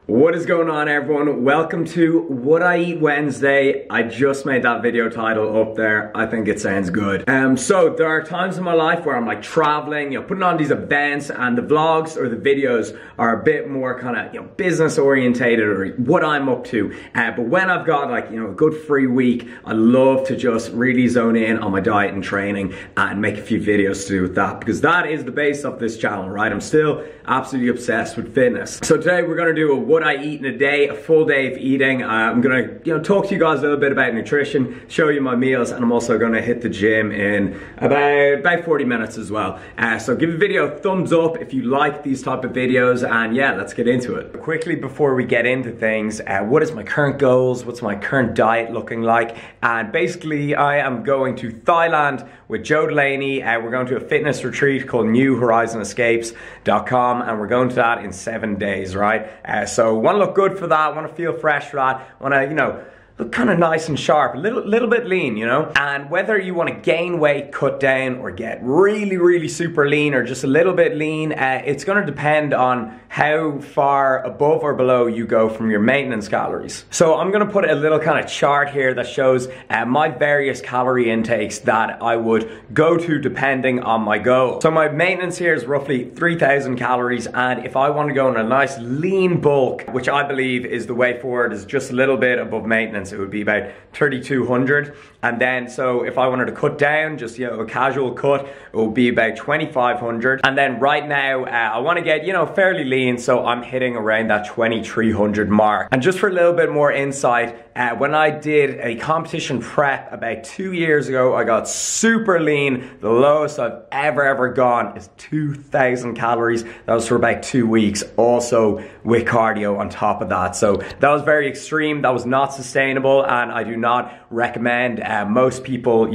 What is going on, everyone? Welcome to What I Eat Wednesday. I just made that video title up there. I think it sounds good. So there are times in my life where I'm like traveling, putting on these events, and the vlogs or the videos are a bit more kind of, business orientated or what I'm up to. But when I've got like, a good free week, I love to just really zone in on my diet and training and make a few videos to do with that, because that is the base of this channel, right? I'm still absolutely obsessed with fitness. So today we're gonna do a what I eat in a day, a full day of eating. I'm gonna talk to you guys a little bit about nutrition, show you my meals, and I'm also gonna hit the gym in about 40 minutes as well. So give the video a thumbs up if you like these type of videos, and yeah, let's get into it. Quickly before we get into things, what is my current goals? What's my current diet looking like? And basically I am going to Thailand with Joe Delaney. We're going to a fitness retreat called newhorizonscapes.com, and we're going to that in 7 days, right? So want to look good for that, want to feel fresh for that, want to, look kind of nice and sharp, a little bit lean, And whether you want to gain weight, cut down, or get really super lean, or just a little bit lean, it's going to depend on how far above or below you go from your maintenance calories. So I'm going to put a little kind of chart here that shows my various calorie intakes that I would go to depending on my goal. So my maintenance here is roughly 3,000 calories, and if I want to go on a nice lean bulk, which I believe is the way forward, is just a little bit above maintenance, it would be about 3,200. And then so if I wanted to cut down, just a casual cut, it would be about 2,500. And then right now I want to get fairly lean, so I'm hitting around that 2,300 mark. And just for a little bit more insight, when I did a competition prep about 2 years ago, I got super lean. The lowest I've ever gone is 2,000 calories. That was for about 2 weeks, also with cardio on top of that. So that was very extreme, that was not sustainable, and I do not recommend most people,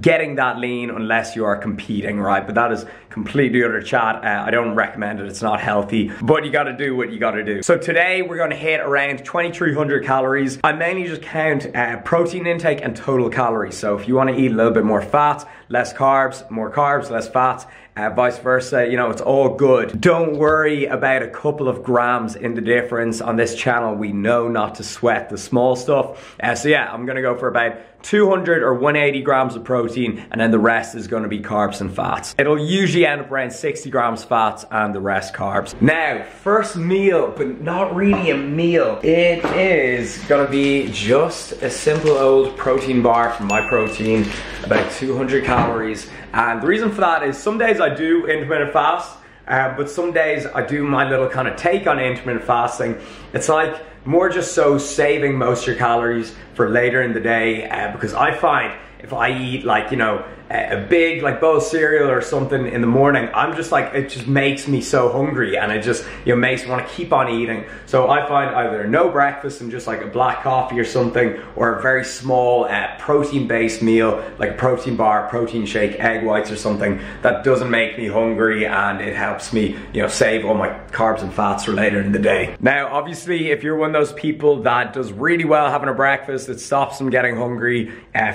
getting that lean unless you are competing, right? But that is completely other chat. I don't recommend it, it's not healthy, but you gotta do what you gotta do. So today we're gonna hit around 2,300 calories. I mainly just count protein intake and total calories. So if you wanna eat a little bit more fat, less carbs, more carbs, less fat, vice versa, it's all good. Don't worry about a couple of grams in the difference. On this channel, we know not to sweat the small stuff. So yeah, I'm gonna go for about 200 or 180 grams of protein, and then the rest is gonna be carbs and fats. It'll usually end up around 60 grams fats and the rest carbs. Now, first meal, but not really a meal. It is gonna be just a simple old protein bar from My Protein, about 200 calories. And the reason for that is some days I do intermittent fast, but some days I do my little kind of take on intermittent fasting. It's like more just so saving most of your calories for later in the day, because I find if I eat like, a big like bowl of cereal or something in the morning, I'm just like, it just makes me so hungry, and it just makes me want to keep on eating. So I find either no breakfast and just like a black coffee or something, or a very small protein based meal like a protein bar, protein shake, egg whites or something that doesn't make me hungry, and it helps me save all my carbs and fats for later in the day. Now obviously if you're one of those people that does really well having a breakfast, it stops them getting hungry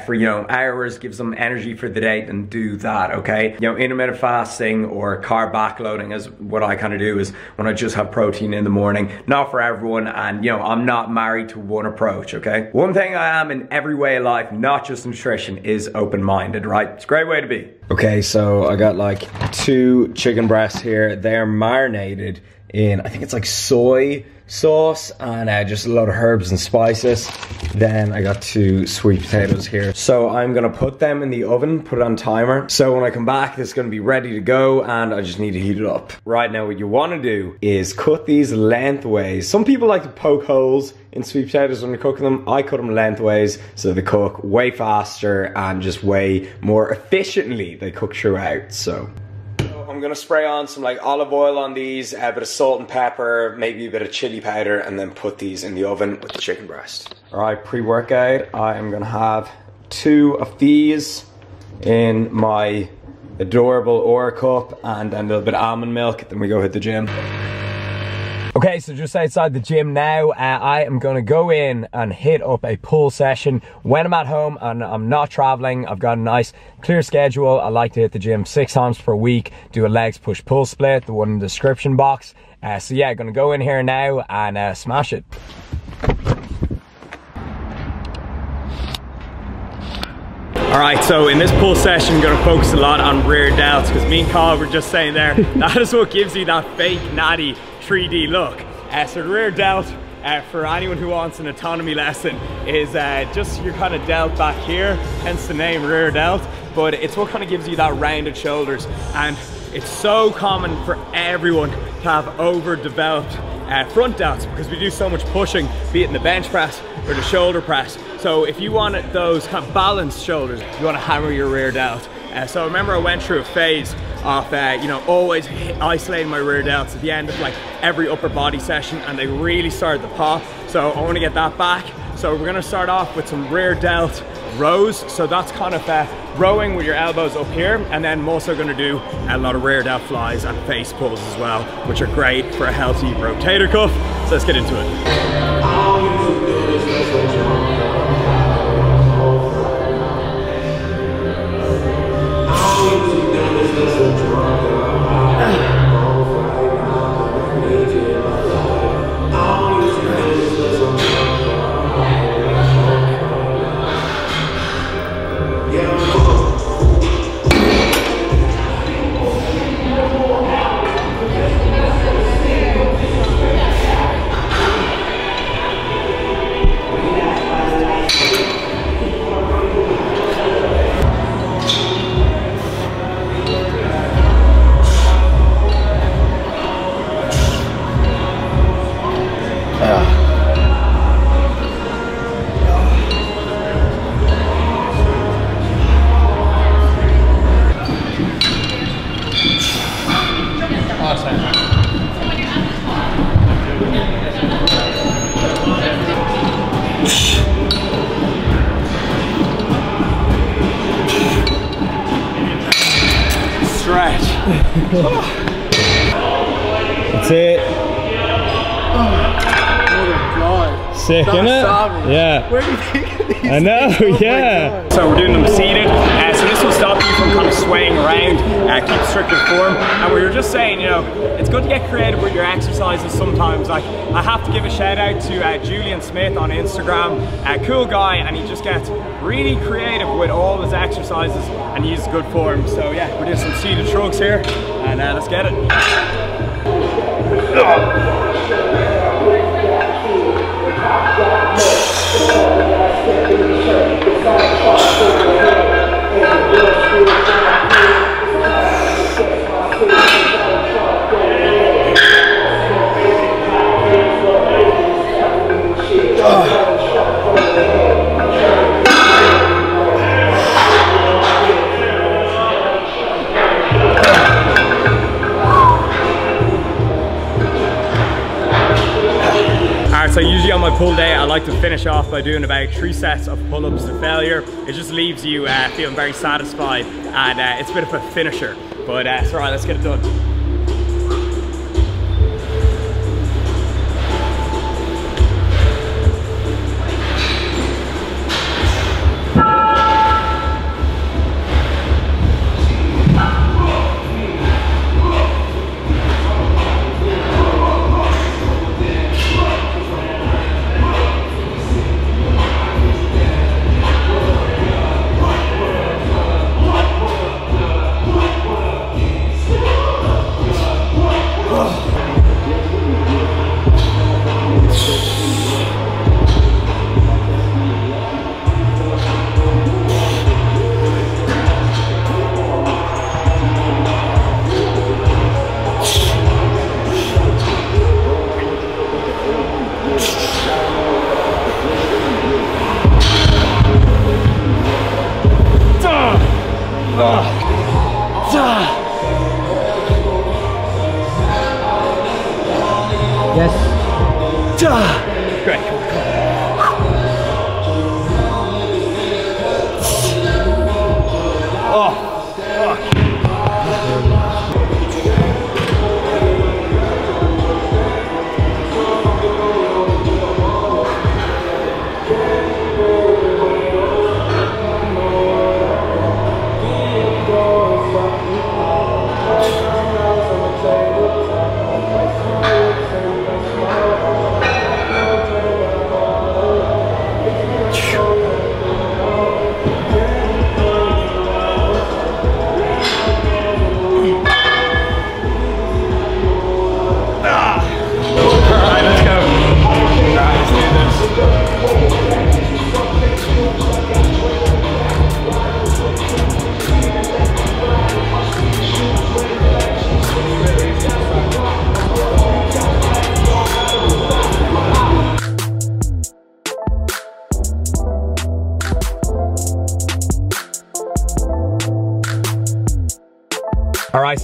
for hours, gives them energy for the day, then do that, okay? Intermittent fasting or carb backloading is what I kind of do, is when I just have protein in the morning. Not for everyone, and I'm not married to one approach, okay? One thing I am in every way of life, not just nutrition, is open-minded, right? It's a great way to be. Okay, so I got like 2 chicken breasts here. They're marinated in, I think it's like soy sauce and just a lot of herbs and spices. Then I got 2 sweet potatoes here. So I'm gonna put them in the oven, put it on timer. So when I come back, it's gonna be ready to go, and I just need to heat it up. Right now, what you wanna do is cut these lengthways. Some people like to poke holes in sweet potatoes when you're cooking them. I cut them lengthways so they cook way faster and just way more efficiently. They cook throughout, so. I'm gonna spray on some like olive oil on these, a bit of salt and pepper, maybe a bit of chili powder, and then put these in the oven with the chicken breast. All right, pre-workout, I am gonna have 2 of these in my adorable Ora cup, and then a little bit of almond milk, then we go hit the gym. Okay, so just outside the gym now, I am gonna go in and hit up a pull session. When I'm at home and I'm not traveling, I've got a nice clear schedule. I like to hit the gym 6 times per week, do a legs push pull split, the one in the description box. So yeah, gonna go in here now and smash it. Alright, so in this pull session, I'm going to focus a lot on rear delts, because me and Kyle were just saying there, that is what gives you that fake natty 3D look. So the rear delt, for anyone who wants an autonomy lesson, is just your kind of delt back here, hence the name rear delt, but it's what kind of gives you that rounded shoulders. And it's so common for everyone to have overdeveloped front delts, because we do so much pushing, be it in the bench press or the shoulder press. So if you want those kind of balanced shoulders, you want to hammer your rear delt. So I remember I went through a phase of you know, always isolating my rear delts at the end of like every upper body session, and they really started to pop. So I want to get that back. So we're going to start off with some rear delt rows. So that's kind of rowing with your elbows up here, and then I'm also going to do a lot of rear delt flies and face pulls as well, which are great for a healthy rotator cuff. So let's get into it. Stretch. That's it. Oh my god. Sick, innit? Yeah. Where do you think these I know, things? yeah. So we're doing them seated. So this will stop you from kind of swaying around, keep strict form. And we were just saying, you know, it's good to get creative with your exercises sometimes. Like, I have to give a shout out to Julian Smith on Instagram. Cool guy, and he just gets really creative with all his exercises and he uses good form. So yeah, we're doing some seated shrugs here, and let's get it. So usually on my pull day, I like to finish off by doing about 3 sets of pull-ups to failure. It just leaves you feeling very satisfied, and it's a bit of a finisher. But it's all right, let's get it done. Yes. Great. Oh, fuck.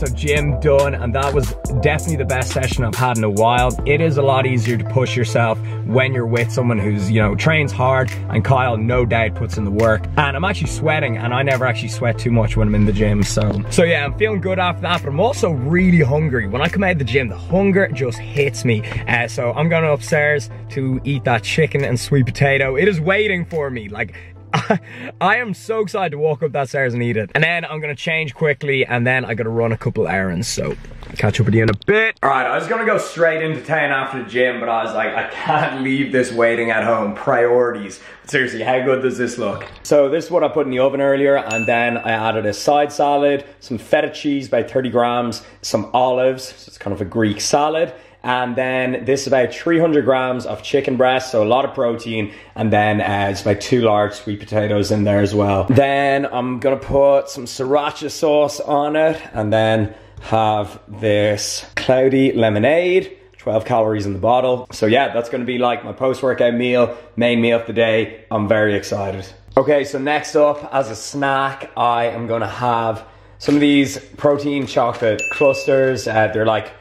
so gym done, and that was definitely the best session I've had in a while. It is a lot easier to push yourself when you're with someone who's, you know, trains hard, and Kyle no doubt puts in the work. And I'm actually sweating, and I never actually sweat too much when I'm in the gym, so yeah, I'm feeling good after that, but I'm also really hungry. When I come out of the gym, the hunger just hits me. So I'm going upstairs to eat that chicken and sweet potato. It is waiting for me. Like, I am so excited to walk up that stairs and eat it. And then I'm gonna change quickly, and then I gotta run a couple errands, so catch up with you in a bit. All right, I was gonna go straight into town after the gym, but I was like, I can't leave this waiting at home. Priorities. Seriously, how good does this look? So this is what I put in the oven earlier, and then I added a side salad, some feta cheese, about 30 grams, some olives, so it's kind of a Greek salad. And then this is about 300 grams of chicken breast, so a lot of protein. And then it's about 2 large sweet potatoes in there as well. Then I'm gonna put some sriracha sauce on it, and then have this cloudy lemonade, 12 calories in the bottle. So yeah, that's gonna be like my post-workout meal, main meal of the day. I'm very excited. Okay, so next up, as a snack, I am gonna have some of these protein chocolate clusters. They're like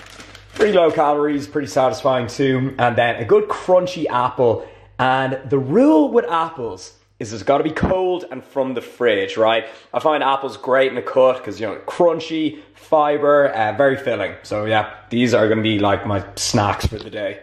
pretty low calories, pretty satisfying too. And then a good crunchy apple. And the rule with apples is it's gotta be cold and from the fridge, right? I find apples great in the cut because, you know, crunchy, fiber, very filling. So yeah, these are gonna be like my snacks for the day.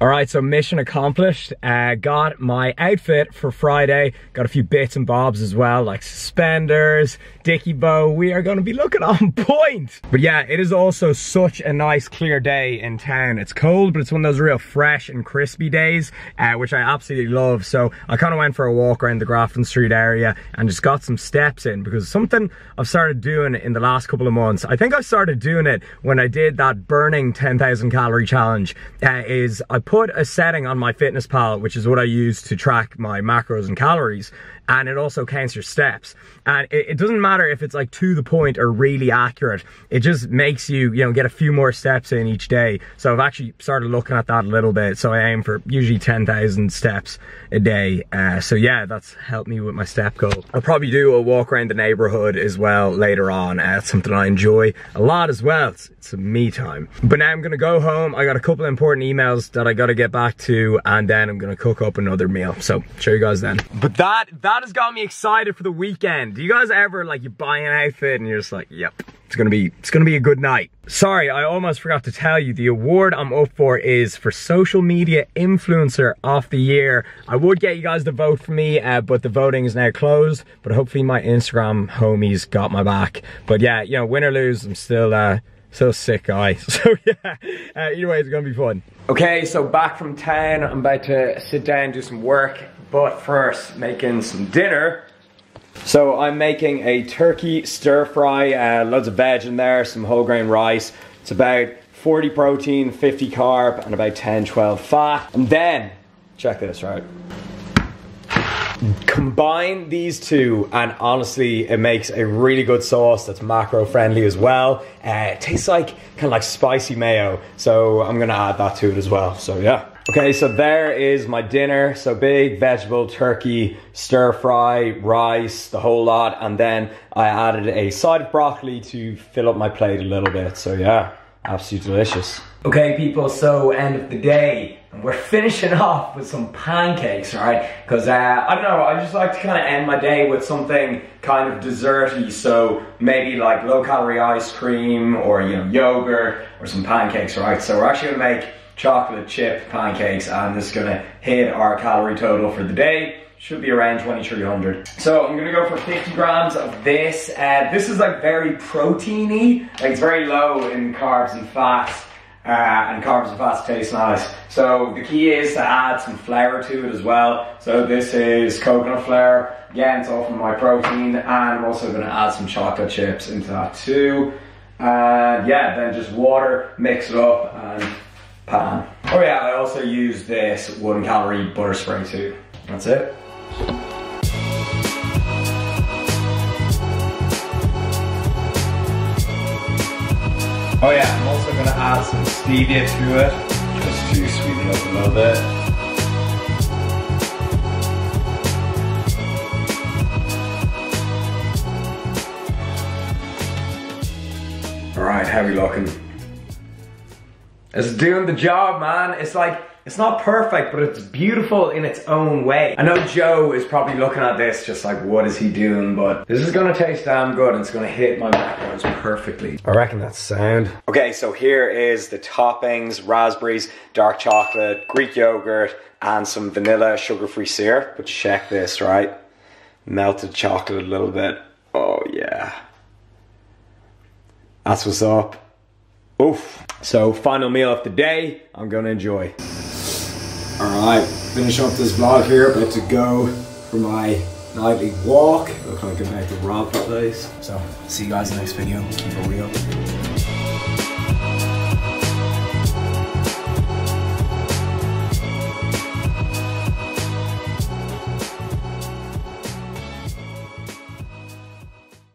All right, so mission accomplished. Got my outfit for Friday. Got a few bits and bobs as well, like suspenders, dicky bow. We are gonna be looking on point. But yeah, it is also such a nice clear day in town. It's cold, but it's one of those real fresh and crispy days, which I absolutely love. So I kind of went for a walk around the Grafton Street area and just got some steps in, because something I've started doing in the last couple of months, I think I started doing it when I did that burning 10,000 calorie challenge, is I put a setting on my MyFitnessPal, which is what I use to track my macros and calories, and it also counts your steps. And it doesn't matter if it's like to the point or really accurate. It just makes you, you know, get a few more steps in each day. So I've actually started looking at that a little bit. So I aim for usually 10,000 steps a day. So yeah, that's helped me with my step goal. I'll probably do a walk around the neighborhood as well later on. It's something I enjoy a lot as well. It's a me time. But now I'm gonna go home. I got a couple of important emails that I gotta get back to, and then I'm gonna cook up another meal. So show you guys then. But that has got me excited for the weekend. Do you guys ever, like, you buy an outfit and you're just like, yep, it's gonna be a good night? Sorry, I almost forgot to tell you, the award I'm up for is for Social Media Influencer of the Year. I would get you guys to vote for me, but the voting is now closed. But hopefully my Instagram homies got my back. But yeah, you know, win or lose, I'm still sick guy. So yeah, either way, it's gonna be fun. Okay, so back from town, I'm about to sit down, do some work, but first, making some dinner. So I'm making a turkey stir fry, loads of veg in there, some whole grain rice. It's about 40 protein, 50 carb, and about 10-12 fat. And then, check this, right? Combine these two, and honestly, it makes a really good sauce that's macro friendly as well. It tastes like kind of like spicy mayo, so I'm gonna add that to it as well. So yeah. Okay, so there is my dinner. So big vegetable, turkey, stir fry, rice, the whole lot, and then I added a side of broccoli to fill up my plate a little bit. So yeah, absolutely delicious. Okay people, so end of the day. And we're finishing off with some pancakes, right? Because, I don't know, I just like to kind of end my day with something kind of desserty. So maybe like low calorie ice cream, or, you know, yogurt, or some pancakes, right? So we're actually gonna make chocolate chip pancakes, and this is gonna hit our calorie total for the day. Should be around 2,300. So I'm gonna go for 50 grams of this. This is like very proteiny, like it's very low in carbs and fats. And carbs and fats taste nice. So the key is to add some flour to it as well. So this is coconut flour. Again, it's all from my protein, and I'm also gonna add some chocolate chips into that too. And yeah, then just water, mix it up, and pan. Oh yeah, I also use this 1 calorie butter spray too. That's it. Oh yeah, I'm also gonna add some stevia to it, just to sweeten it up a little bit. heavy looking. It's doing the job, man. It's like, it's not perfect, but it's beautiful in its own way. I know Joe is probably looking at this just like, what is he doing? But this is gonna taste damn good and it's gonna hit my macros perfectly. I reckon that's sound. Okay, so here is the toppings: raspberries, dark chocolate, Greek yogurt, and some vanilla sugar-free syrup. But check this, right? Melted chocolate a little bit. Oh yeah. That's what's up. Oof. So final meal of the day, I'm gonna enjoy. Alright, finishing up this vlog here, about to go for my nightly walk. Look like I'm about to rob the place. So, see you guys in the next video. Keep it real.